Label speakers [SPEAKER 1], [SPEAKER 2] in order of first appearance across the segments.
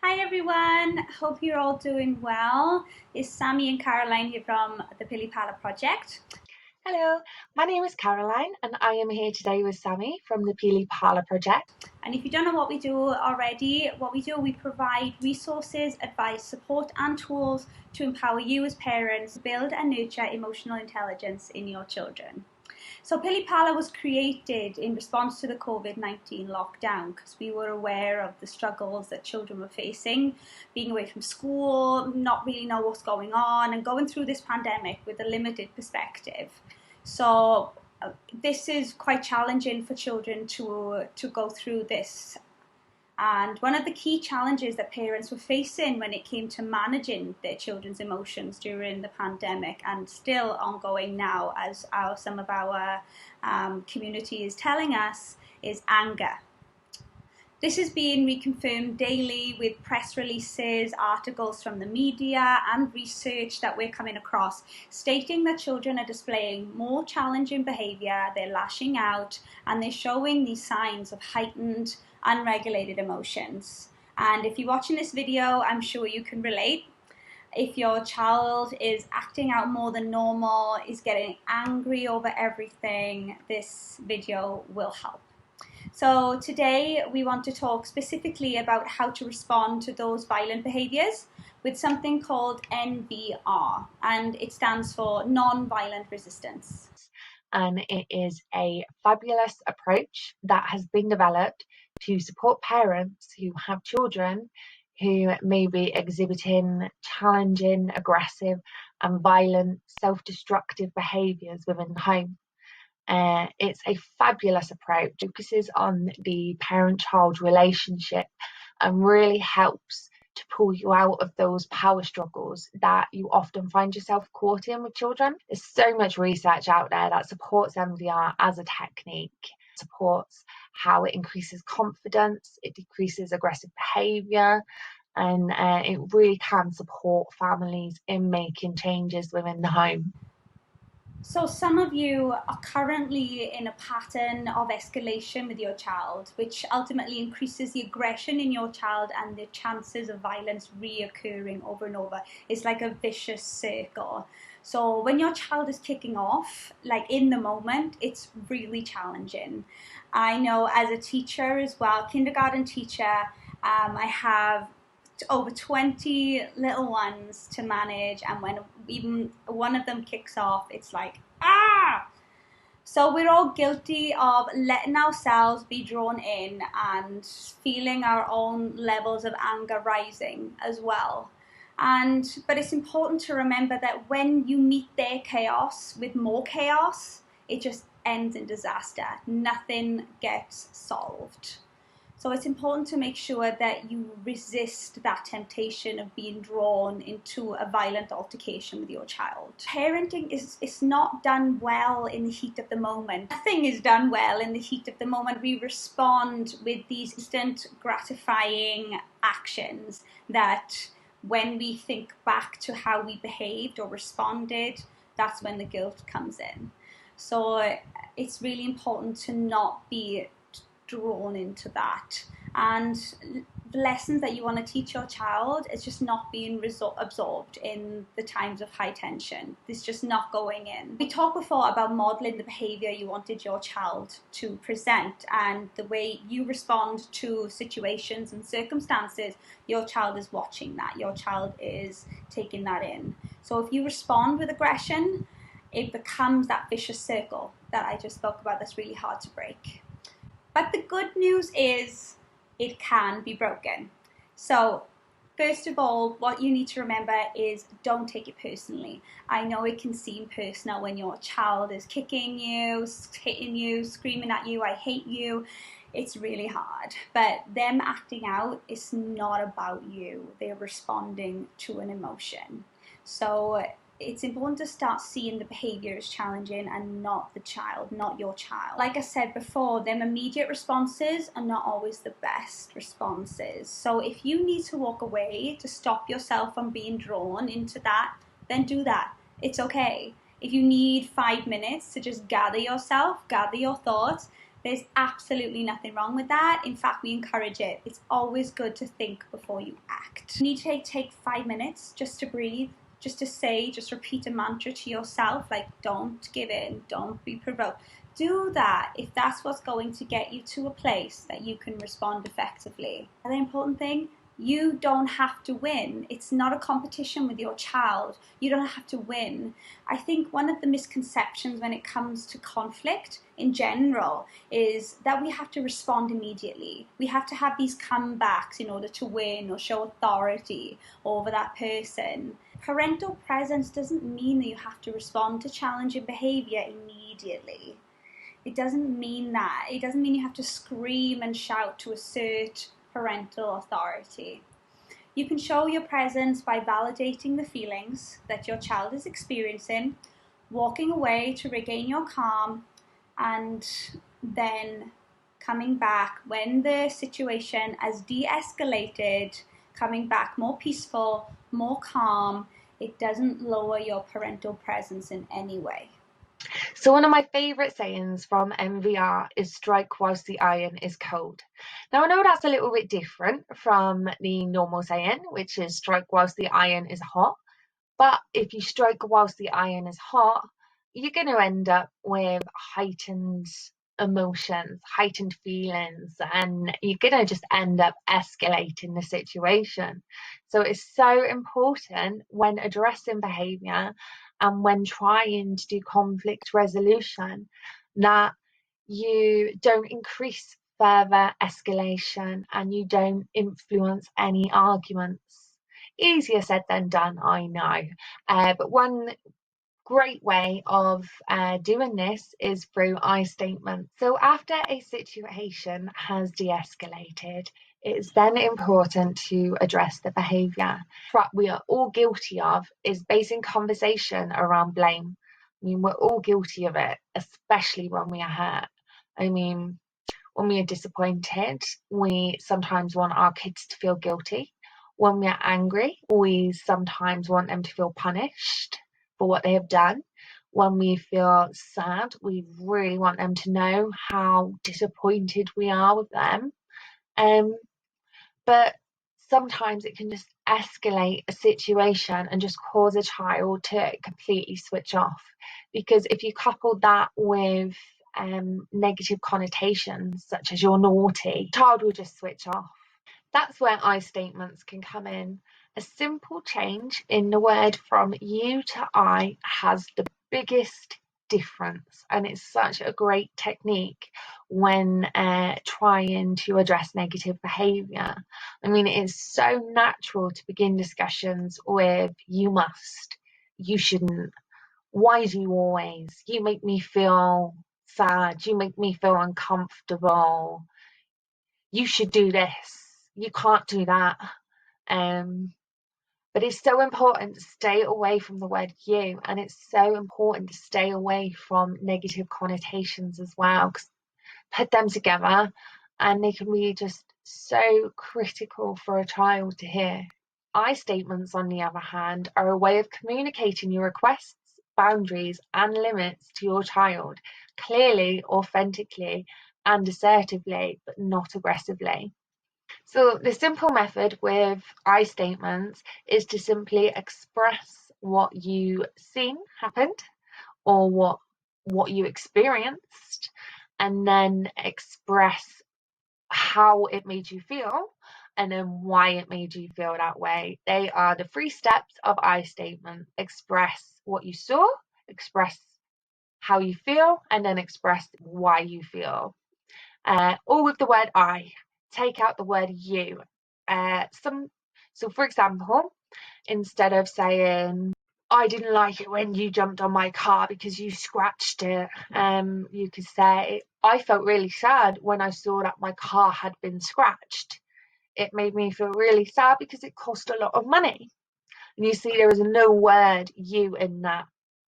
[SPEAKER 1] Hi everyone, hope you're all doing well. It's Sammy and Caroline here from the Behaviour project.
[SPEAKER 2] Hello, my name is Caroline and I am here today with Sammy from the Behaviour project.
[SPEAKER 1] And if you don't know what we do already, we provide resources, advice, support and tools to empower you as parents to build and nurture emotional intelligence in your children. So Behaviour was created in response to the COVID-19 lockdown because we were aware of the struggles that children were facing, being away from school, not really know what's going on, and going through this pandemic with a limited perspective. So this is quite challenging for children to go through this. And one of the key challenges that parents were facing when it came to managing their children's emotions during the pandemic, and still ongoing now as some of our community is telling us, is anger. This is being reconfirmed daily with press releases, articles from the media and research that we're coming across stating that children are displaying more challenging behaviour, they're lashing out and they're showing these signs of heightened, unregulated emotions. And if you're watching this video, I'm sure you can relate. If your child is acting out more than normal, is getting angry over everything, this video will help. So today we want to talk specifically about how to respond to those violent behaviours with something called NVR, and it stands for non-violent resistance.
[SPEAKER 2] And it is a fabulous approach that has been developed to support parents who have children who may be exhibiting challenging, aggressive and violent, self-destructive behaviours within the home. It's a fabulous approach, focuses on the parent-child relationship and really helps to pull you out of those power struggles that you often find yourself caught in with children. There's so much research out there that supports MVR as a technique, supports how it increases confidence, it decreases aggressive behaviour, and it really can support families in making changes within the home.
[SPEAKER 1] So some of you are currently in a pattern of escalation with your child, which ultimately increases the aggression in your child and the chances of violence reoccurring over and over. It's like a vicious circle. So when your child is kicking off, like in the moment, it's really challenging. I know as a teacher as well, kindergarten teacher, I have over 20 little ones to manage, and when even one of them kicks off, it's like, ah! So we're all guilty of letting ourselves be drawn in and feeling our own levels of anger rising as well. But it's important to remember that when you meet their chaos with more chaos, it just ends in disaster. Nothing gets solved. So it's important to make sure that you resist that temptation of being drawn into a violent altercation with your child. Parenting is not done well in the heat of the moment. Nothing is done well in the heat of the moment. We respond with these instant gratifying actions that when we think back to how we behaved or responded, that's when the guilt comes in. So it's really important to not be drawn into that, and the lessons that you want to teach your child is just not being absorbed in the times of high tension. It's just not going in. We talked before about modeling the behavior you wanted your child to present, and the way you respond to situations and circumstances, your child is watching that, your child is taking that in. So if you respond with aggression, it becomes that vicious circle that I just spoke about that's really hard to break. But the good news is it can be broken. So first of all, what you need to remember is don't take it personally. I know it can seem personal when your child is kicking you, hitting you, screaming at you, I hate you. It's really hard. But them acting out is not about you. They're responding to an emotion. So it's important to start seeing the behaviour as challenging and not the child, not your child. Like I said before, them immediate responses are not always the best responses. So if you need to walk away to stop yourself from being drawn into that, then do that. It's okay. If you need 5 minutes to just gather yourself, gather your thoughts, There's absolutely nothing wrong with that. In fact, we encourage it. It's always good to think before you act. You need to take 5 minutes just to breathe, just to say, just repeat a mantra to yourself, like don't give in, don't be provoked. Do that if that's what's going to get you to a place that you can respond effectively. Another important thing, you don't have to win. It's not a competition with your child. You don't have to win. I think one of the misconceptions when it comes to conflict in general is that we have to respond immediately. We have to have these comebacks in order to win or show authority over that person. Parental presence doesn't mean that you have to respond to challenging behaviour immediately. It doesn't mean that. It doesn't mean you have to scream and shout to assert parental authority. You can show your presence by validating the feelings that your child is experiencing, walking away to regain your calm, and then coming back when the situation has de-escalated, coming back more peaceful, more calm. It doesn't lower your parental presence in any way.
[SPEAKER 2] So one of my favourite sayings from MVR is strike whilst the iron is cold. Now I know that's a little bit different from the normal saying, which is strike whilst the iron is hot. But if you strike whilst the iron is hot, you're going to end up with heightened emotions, heightened feelings, and you're going to just end up escalating the situation. So it's so important when addressing behaviour and when trying to do conflict resolution that you don't increase further escalation and you don't influence any arguments. Easier said than done, I know. But one great way of doing this is through I statements. So after a situation has de-escalated, it's then important to address the behaviour. What we are all guilty of is basing conversation around blame. I mean, we're all guilty of it, especially when we are hurt. I mean, when we are disappointed, we sometimes want our kids to feel guilty. When we are angry, we sometimes want them to feel punished for what they have done. When we feel sad, we really want them to know how disappointed we are with them. But sometimes it can just escalate a situation and just cause a child to completely switch off. Because if you couple that with negative connotations such as you're naughty, the child will just switch off. That's where I statements can come in. A simple change in the word from you to I has the biggest difference, and it's such a great technique when trying to address negative behaviour. I mean, it's so natural to begin discussions with you must, you shouldn't, why do you always, you make me feel sad, you make me feel uncomfortable, you should do this, you can't do that. But it's so important to stay away from the word you, and it's so important to stay away from negative connotations as well, because put them together and they can be just so critical for a child to hear. I statements, on the other hand, are a way of communicating your requests, boundaries and limits to your child clearly, authentically and assertively, but not aggressively. So the simple method with I statements is to simply express what you seen happened or what you experienced, and then express how it made you feel and then why it made you feel that way. They are the 3 steps of I statement. Express what you saw, express how you feel, and then express why you feel. All with the word I. Take out the word you. So for example, instead of saying, I didn't like it when you jumped on my car because you scratched it, you could say, I felt really sad when I saw that my car had been scratched. It made me feel really sad because it cost a lot of money. And you see, there is no word you in that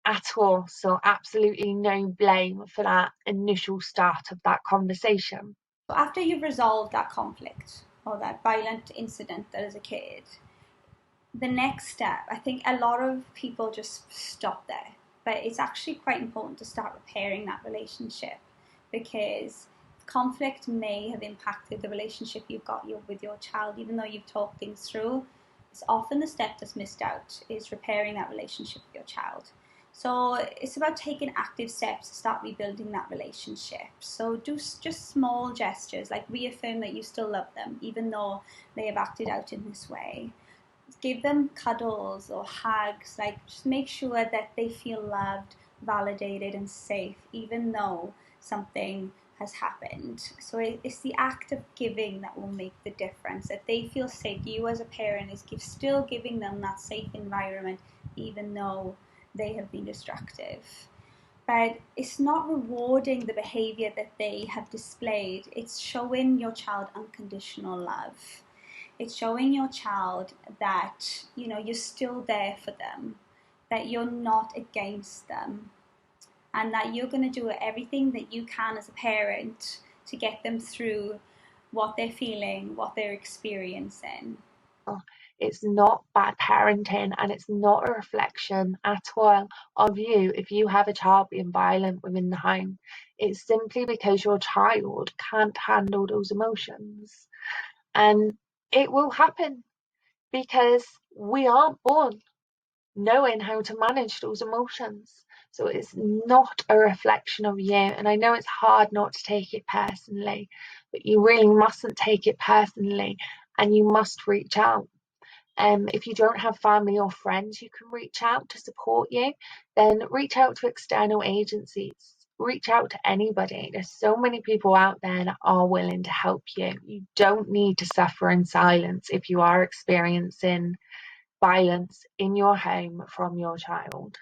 [SPEAKER 2] at all. So absolutely no blame for that initial start of that conversation.
[SPEAKER 1] After you've resolved that conflict or that violent incident that is a kid, the next step, I think a lot of people just stop there, but it's actually quite important to start repairing that relationship, because conflict may have impacted the relationship you've got with your child, even though you've talked things through. It's often the step that's missed out is repairing that relationship with your child. So it's about taking active steps to start rebuilding that relationship. So do just small gestures, like reaffirm that you still love them, even though they have acted out in this way. Give them cuddles or hugs, like just make sure that they feel loved, validated, and safe, even though something has happened. So it's the act of giving that will make the difference. That they feel safe. You as a parent is still giving them that safe environment, even though they have been destructive. But it's not rewarding the behavior that they have displayed. It's showing your child unconditional love. It's showing your child that you're still there for them, that you're not against them, and that you're going to do everything that you can as a parent to get them through what they're feeling, what they're experiencing.
[SPEAKER 2] It's not bad parenting, and it's not a reflection at all of you if you have a child being violent within the home. It's simply because your child can't handle those emotions. And it will happen because we aren't born knowing how to manage those emotions. So it's not a reflection of you. And I know it's hard not to take it personally, but you really mustn't take it personally, and you must reach out. If you don't have family or friends you can reach out to support you, then reach out to external agencies. Reach out to anybody. There's so many people out there that are willing to help you. You don't need to suffer in silence if you are experiencing violence in your home from your child.